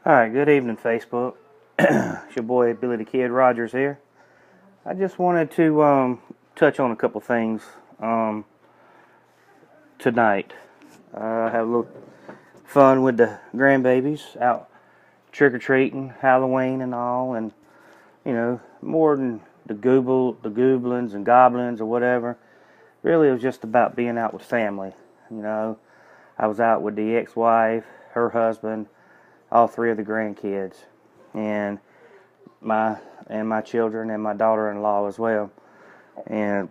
Alright, good evening, Facebook. It's your boy Billy the Kid Rogers here. I just wanted to touch on a couple things um, tonight. Have a little fun with the grandbabies out trick or treating, Halloween and all, and more than the goblins and goblins or whatever. Really, it was just about being out with family. You know, I was out with the ex-wife, her husband, all three of the grandkids, and my my children and my daughter-in-law as well. And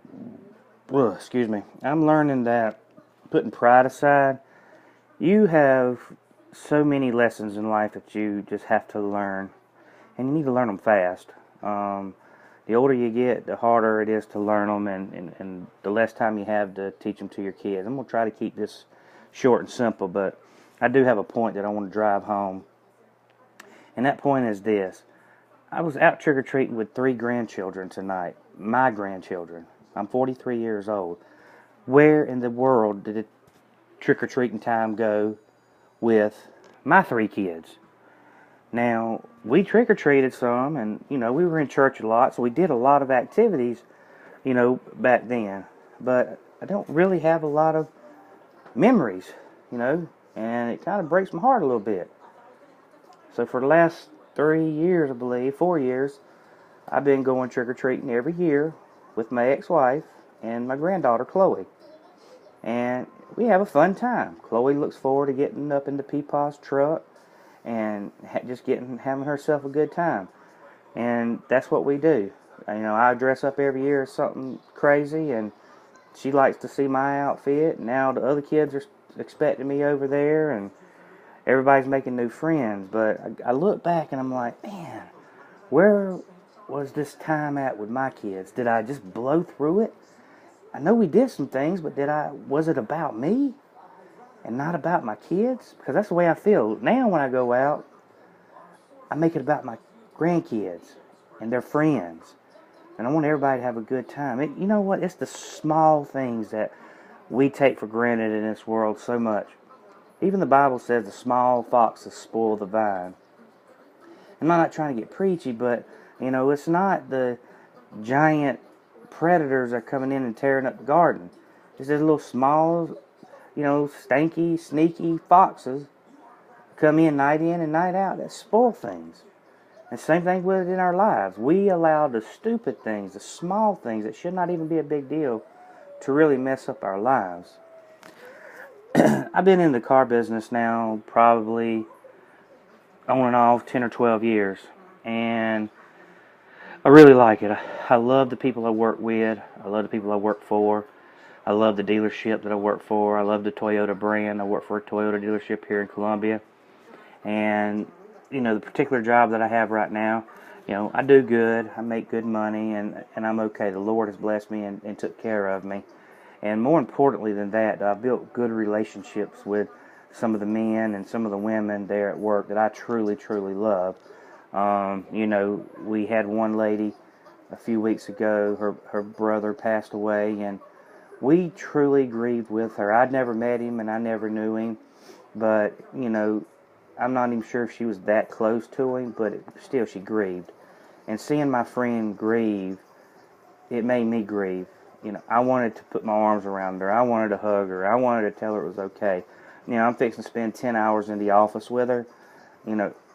excuse me, I'm learning that putting pride aside, you have so many lessons in life that you just have to learn, and you need to learn them fast. The older you get, the harder it is to learn them, and the less time you have to teach them to your kids. I'm going to try to keep this short and simple, but I do have a point that I want to drive home. And that point is this. I was out trick-or-treating with three grandchildren tonight. My grandchildren. I'm 43 years old. Where in the world did the trick-or-treating time go with my three kids? Now, we trick-or-treated some, and, we were in church a lot, so we did a lot of activities, back then. But I don't really have a lot of memories, and it kind of breaks my heart a little bit. So for the last 3 years, I believe, 4 years, I've been going trick-or-treating every year with my ex-wife and my granddaughter, Chloe. And we have a fun time. Chloe looks forward to getting up into Peepaw's truck and just having herself a good time. And that's what we do. I dress up every year as something crazy, and she likes to see my outfit. Now the other kids are expecting me over there, and everybody's making new friends. But I look back and I'm like, man, where was this time at with my kids? Did I just blow through it? I know we did some things, but was it about me and not about my kids? Because that's the way I feel. Now when I go out, I make it about my grandkids and their friends. And I want everybody to have a good time. You know what? It's the small things that we take for granted in this world so much. Even the Bible says the small foxes spoil the vine. I'm not trying to get preachy, but, it's not the giant predators that are coming in and tearing up the garden. It's just little small, stanky, sneaky foxes come in and night out that spoil things. And same thing with it in our lives. We allow the stupid things, the small things that should not even be a big deal, to really mess up our lives. I've been in the car business now probably on and off 10 or 12 years, and I really like it. I love the people I work with. I love the people I work for. I love the dealership that I work for. I love the Toyota brand. I work for a Toyota dealership here in Columbia. And, the particular job that I have right now, I do good. I make good money, and I'm okay. The Lord has blessed me and took care of me. And more importantly than that, I built good relationships with some of the men and some of the women there at work that I truly, truly love. We had one lady a few weeks ago, her brother passed away, and we truly grieved with her. I'd never met him, and I never knew him, but, I'm not even sure if she was that close to him, but still she grieved. And seeing my friend grieve, it made me grieve. I wanted to put my arms around her. I wanted to hug her. I wanted to tell her it was okay. I'm fixing to spend 10 hours in the office with her.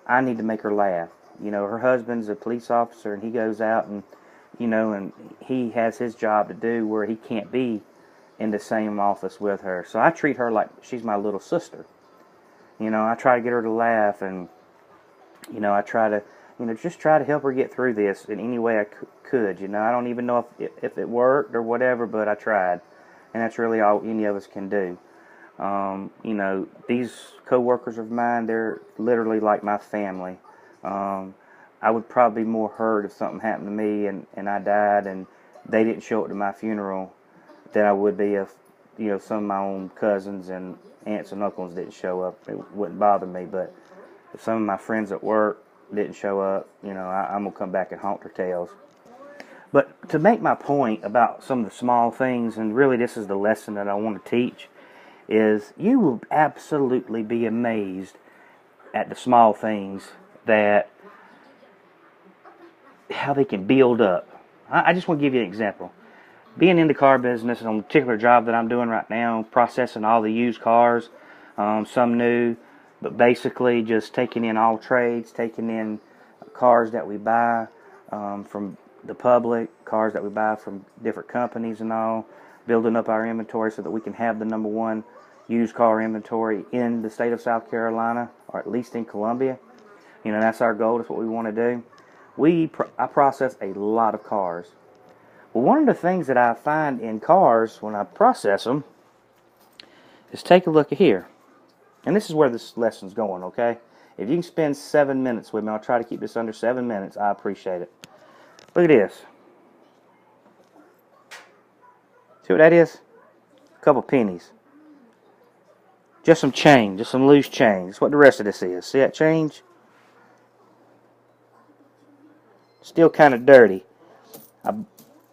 I need to make her laugh. Her husband's a police officer, and he goes out and, and he has his job to do where he can't be in the same office with her. So I treat her like she's my little sister. I try to get her to laugh, and, I try to, just try to help her get through this in any way I could. I don't even know if it worked or whatever, but I tried. And that's really all any of us can do. These co-workers of mine, they're literally like my family. I would probably be more hurt if something happened to me and I died and they didn't show up to my funeral than I would be if, some of my own cousins and aunts and uncles didn't show up. It wouldn't bother me, but if some of my friends at work didn't show up, I'm going to come back and haunt their tails. But to make my point about some of the small things, and really this is the lesson that I want to teach, is you will absolutely be amazed at the small things, that how they can build up. I just want to give you an example. Being in the car business, on a particular job that I'm doing right now, processing all the used cars, some new, but basically just taking in all trades, taking in cars that we buy from the public, cars that we buy from different companies and all, building up our inventory so that we can have the number one used car inventory in the state of South Carolina, or at least in Columbia. You know, that's our goal. That's what we want to do. I process a lot of cars. Well, one of the things that I find in cars when I process them is, take a look at here. And this is where this lesson's going, okay? If you can spend 7 minutes with me, I'll try to keep this under 7 minutes. I appreciate it. Look at this. See what that is? A couple pennies. Just some change, just some loose change. That's what the rest of this is. See that change? Still kind of dirty.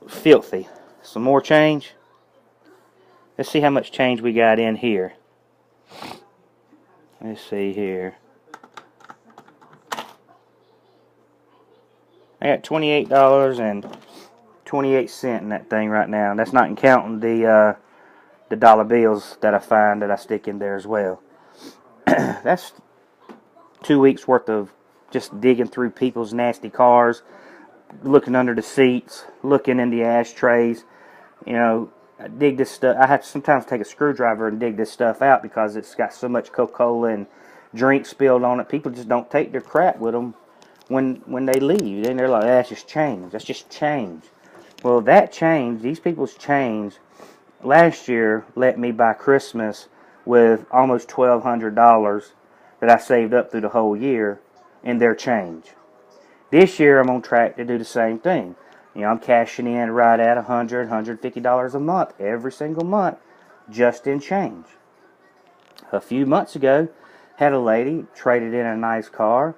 Filthy. Some more change. Let's see how much change we got in here. Let's see here. I got $28.28 in that thing right now. That's not counting the dollar bills that I find that I stick in there as well. That's 2 weeks worth of just digging through people's nasty cars, looking under the seats, looking in the ashtrays. You know, I dig this stuff. I have to sometimes take a screwdriver and dig this stuff out because it's got so much Coca-Cola and drink spilled on it. People just don't take their crap with them when they leave. Then they're like, that's just change. That's just change. Well, that change, these people's change, last year let me buy Christmas with almost $1,200 that I saved up through the whole year in their change. This year, I'm on track to do the same thing. You know, I'm cashing in right at $100, $150 a month, every single month, just in change. A few months ago, had a lady traded in a nice car,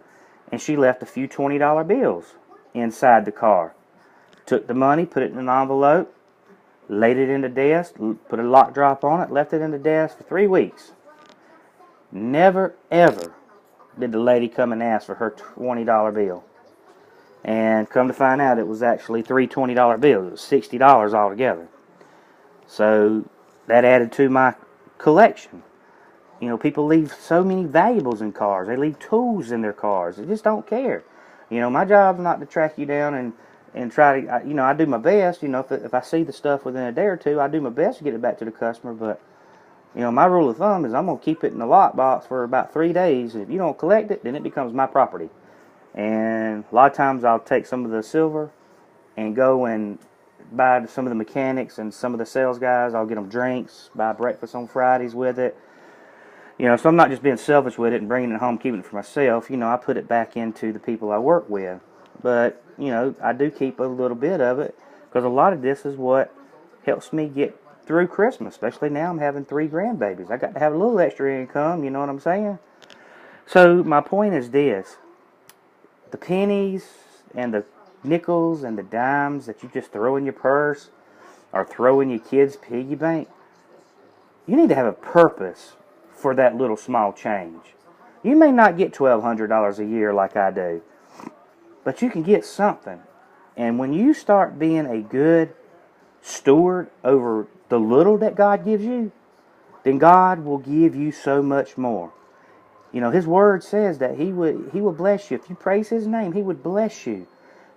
and she left a few $20 bills inside the car. Took the money, put it in an envelope, laid it in the desk, put a lock drop on it, left it in the desk for 3 weeks. Never, ever did the lady come and ask for her $20 bill. And come to find out, it was actually 3 $20 bills. It was $60 altogether. So that added to my collection. You know, people leave so many valuables in cars. They leave tools in their cars. They just don't care. You know, my job's not to track you down and try to, you know, I do my best. You know, if I see the stuff within a day or two, I do my best to get it back to the customer. But, you know, my rule of thumb is I'm going to keep it in the lockbox for about 3 days. If you don't collect it, then it becomes my property. And a lot of times I'll take some of the silver and go and buy some of the mechanics and some of the sales guys. I'll get them drinks, buy breakfast on Fridays with it. You know, so I'm not just being selfish with it and bringing it home, keeping it for myself. You know, I put it back into the people I work with. But, you know, I do keep a little bit of it because a lot of this is what helps me get through Christmas. Especially now I'm having 3 grandbabies. I got to have a little extra income, you know what I'm saying? So my point is this. The pennies and the nickels and the dimes that you just throw in your purse or throw in your kid's piggy bank, you need to have a purpose for that little small change. You may not get $1,200 a year like I do, but you can get something. And when you start being a good steward over the little that God gives you, then God will give you so much more. You know, His Word says that He would bless you. If you praise His name, He would bless you.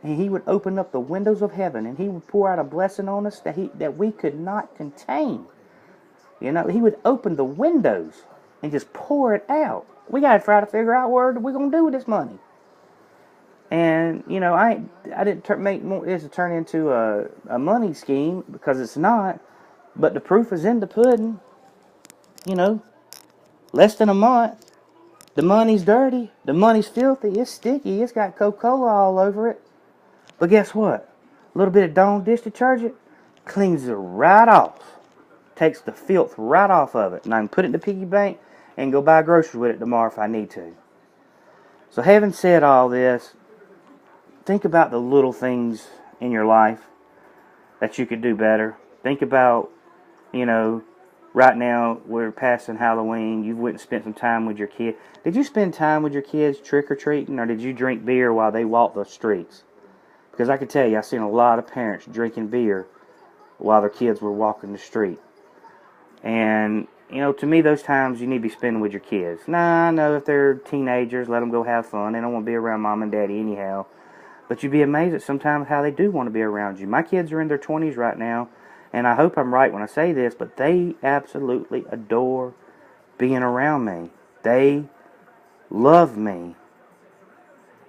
And He would open up the windows of heaven, and He would pour out a blessing on us that we could not contain. You know, He would open the windows and just pour it out. We got to try to figure out what we're going to do with this money. And, you know, I didn't make this turn into a money scheme, because it's not. But the proof is in the pudding. You know, less than a month. The money's dirty. The money's filthy. It's sticky. It's got Coca-Cola all over it. But guess what? A little bit of Dawn dish detergent cleans it right off. Takes the filth right off of it. And I can put it in the piggy bank and go buy groceries with it tomorrow if I need to. So having said all this, think about the little things in your life that you could do better. Think about, you know, right now we're passing Halloween. You went and spent some time with your kid. Did you spend time with your kids trick-or-treating, or did you drink beer while they walked the streets? Because I can tell you, I've seen a lot of parents drinking beer while their kids were walking the street. And, you know, to me, those times you need to be spending with your kids. Nah, I know if they're teenagers, let them go have fun. They don't want to be around mom and daddy anyhow. But you'd be amazed at sometimes how they do want to be around you. My kids are in their 20s right now, and I hope I'm right when I say this, but they absolutely adore being around me. They love me.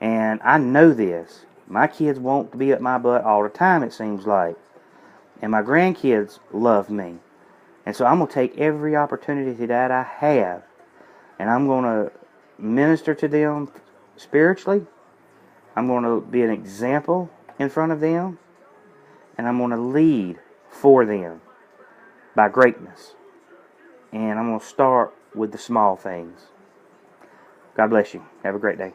And I know this. My kids want to be at my butt all the time, it seems like. And my grandkids love me. And so I'm going to take every opportunity that I have, and I'm going to minister to them spiritually. I'm going to be an example in front of them, and I'm going to lead for them by greatness. And I'm going to start with the small things. God bless you. Have a great day.